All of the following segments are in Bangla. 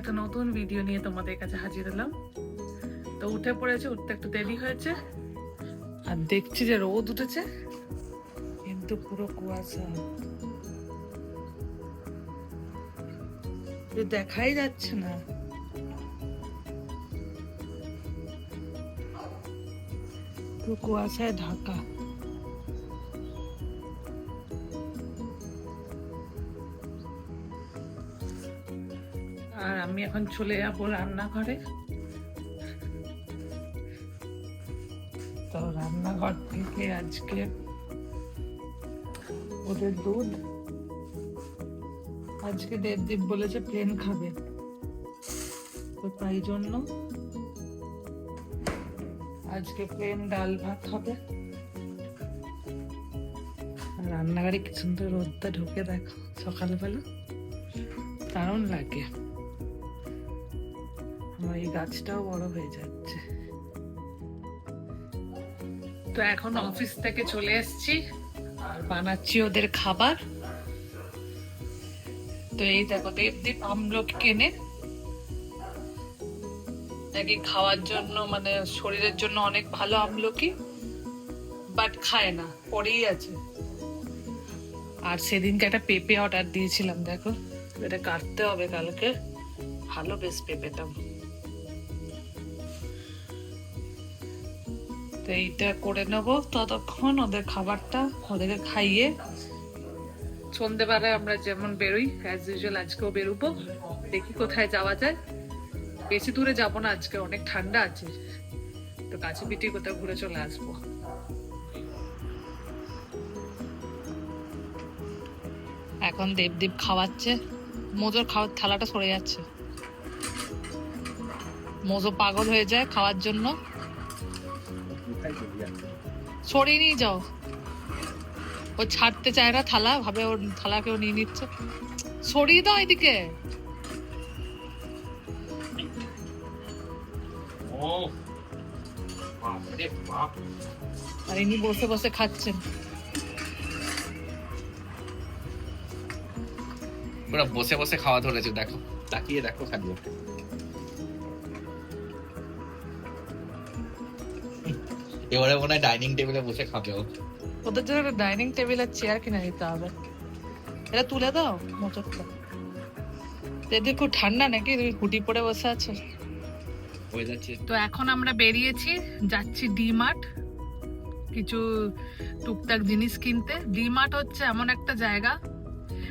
একটা নতুন ভিডিও নিয়ে তোমাদের কাছে হাজির হলাম। তো উঠে পড়েছে, উঠতে একটু দেরি হয়েছে, আর দেখছি যে রোদ উঠেছে কিন্তু পুরো কুয়াশা, দেখাই যাচ্ছে না। পুরো কুয়াশায় ঢাকা। আর আমি এখন চলে যাবো রান্নাঘরে। তো রান্নাঘর থেকে আজকে ওদের দুধ, আজকে দেবদীপ বলেছে প্লেন খাবে, তো তাই জন্য আজকে প্লেন ডাল ভাত হবে। রান্নাঘরে কি সুন্দর রোদটা ঢুকে দেখো সকালবেলা, দারুণ লাগে। আমার এই গাছটাও বড় হয়ে যাচ্ছে। তো এখন অফিস থেকে চলে এসেছি আর বানাচ্ছি ওদের খাবার। তো এই দেখো দেবদীপ আমলকি কেনে নাকি খাওয়ার জন্য, মানে শরীরের জন্য অনেক ভালো আমলকি, বাট খায় না, পড়েই আছে। আর সেদিনকে একটা পেঁপে অর্ডার দিয়েছিলাম, দেখো এটা কাটতে হবে কালকে, ভালো বেশ পেঁপেটা। তো এইটা করে নেবো, ততক্ষণ ওদের খাবারটা ওদেরকে খাইয়ে সন্ধ্যেবেলায় আমরা যেমন বেরোই অ্যাজ ইউজুয়াল আজকেও বেরোবো। দেখি কোথায় যাওয়া যায়, বেশি দূরে যাবো না আজকে, অনেক ঠান্ডা আছে, তো কাছে পিঠে কোথাও ঘুরে চলে আসবো। এখন দেবদীপ খাওয়াচ্ছে, মোজোর খাওয়ার থালাটা সরে যাচ্ছে, মোজো পাগল হয়ে যায় খাওয়ার জন্য। সরিয়ে নিয়ে যাও, ও ছাড়তে চায় না থালা, ভাবে ওর থালা কেউ নিয়ে নিচ্ছে। সরিয়ে দাও এদিকে। আর ইনি বসে বসে খাচ্ছেন। পুরো বসে বসে খাওয়া ধরেছে, দেখো তাকিয়ে দেখো খালি। এবারে মনে হয় ডাইনিং টেবিলে বসে খাবে ও। ওদের জন্য একটা ডাইনিং টেবিল আর চেয়ার কিনে দিতে হবে। এটা তুলে দাও মোচকটা। এদের খুব ঠান্ডা নাকি, তুমি হুডি পরে বসে আছো? তো এখন আমরা বেরিয়েছি, যাচ্ছি ডি মার্ট কিছু টুকটাক জিনিস কিনতে। ডি মার্ট হচ্ছে এমন একটা জায়গা,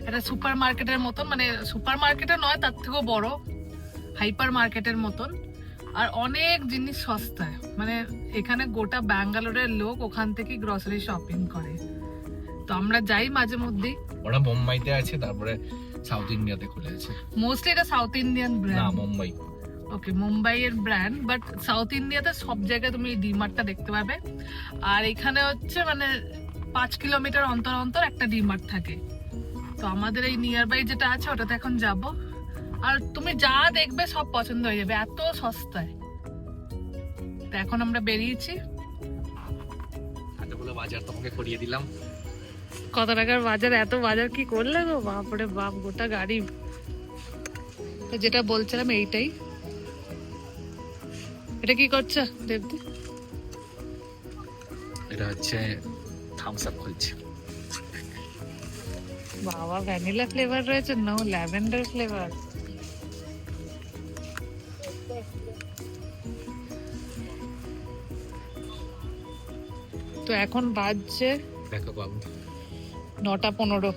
এটা সুপার মার্কেটের মতন, মানে সুপার মার্কেটও নয়, তার থেকেও বড়, হাইপার মার্কেটের মতন। আর অনেক জিনিস সস্তায়, মানে এখানে গোটা ব্যাঙ্গালোরের লোক ওখান থেকে গ্রসারি শপিং করে। তো আমরা যাই মাঝে মধ্যেই। ওরা মুম্বাইতে আছে, তারপরে সাউথ ইন্ডিয়াতে খুলে আছে। মোস্টলি এটা সাউথ ইন্ডিয়ান না, ব্র্যান্ড। মুম্বাই। ওকে, মুম্বাইয়ের ব্র্যান্ড, বাট সাউথ ইন্ডিয়াতে সব জায়গায় তুমি ডিমার্টটা দেখতে পাবে। আর এখানে হচ্ছে মানে 5 কিলোমিটার অন্তর অন্তর একটা ডিমার্ট থাকে। তো আমাদের এই নিয়ার বাই যেটা আছে ওটাতে এখন যাব, আর তুমি যা দেখবে সব পছন্দ হয়ে যাবে, এত সস্তায়। তো এখন আমরা বেরিয়েছি। এতগুলো বাজার তোমাকে করিয়ে দিলাম। কত টাকার বাজার, এত বাজার কি করলে গো, বাপরে বাপ, গোটা গাড়ি। তো যেটা বলছিলাম এইটাই। এটা কি করছো দেবদি? এটা হচ্ছে থামস আপ খুলছে। বাবা, ভ্যানিলা ফ্লেভার রয়েছে, নো ল্যাভেন্ডার ফ্লেভার। তো এখন বাজছে দেখো বাবু 9:15,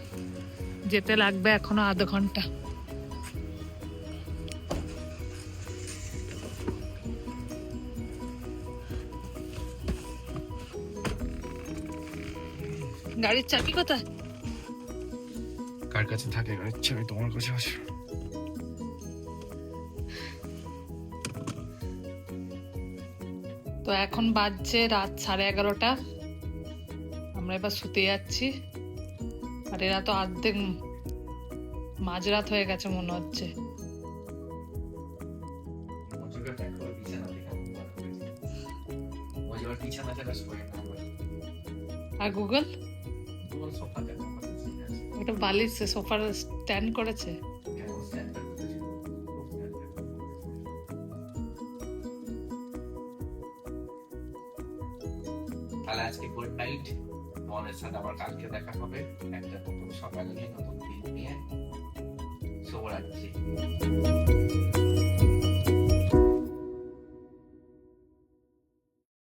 যেতে লাগবে এখনো আধা ঘন্টা। গাড়ির চাবি কোথায়? কার কাছে থাকে গাড়ির চাবি? তোমার কাছে আছে। তো এখন বাজছে রাত 11:30, আমরা এবার শুতে যাচ্ছি। আর এরা তো অর্ধেক মাঝরাত হয়ে গেছে মনে হচ্ছে। আর গুগল একটা বালিশ সোফার স্ট্যান্ড করেছে। আজকে গুড নাইট। তোমাদের সাথে আবার কালকে দেখা হবে একটা নতুন সকাল নিয়ে, নতুন দিন নিয়ে। শুভরাত্রি।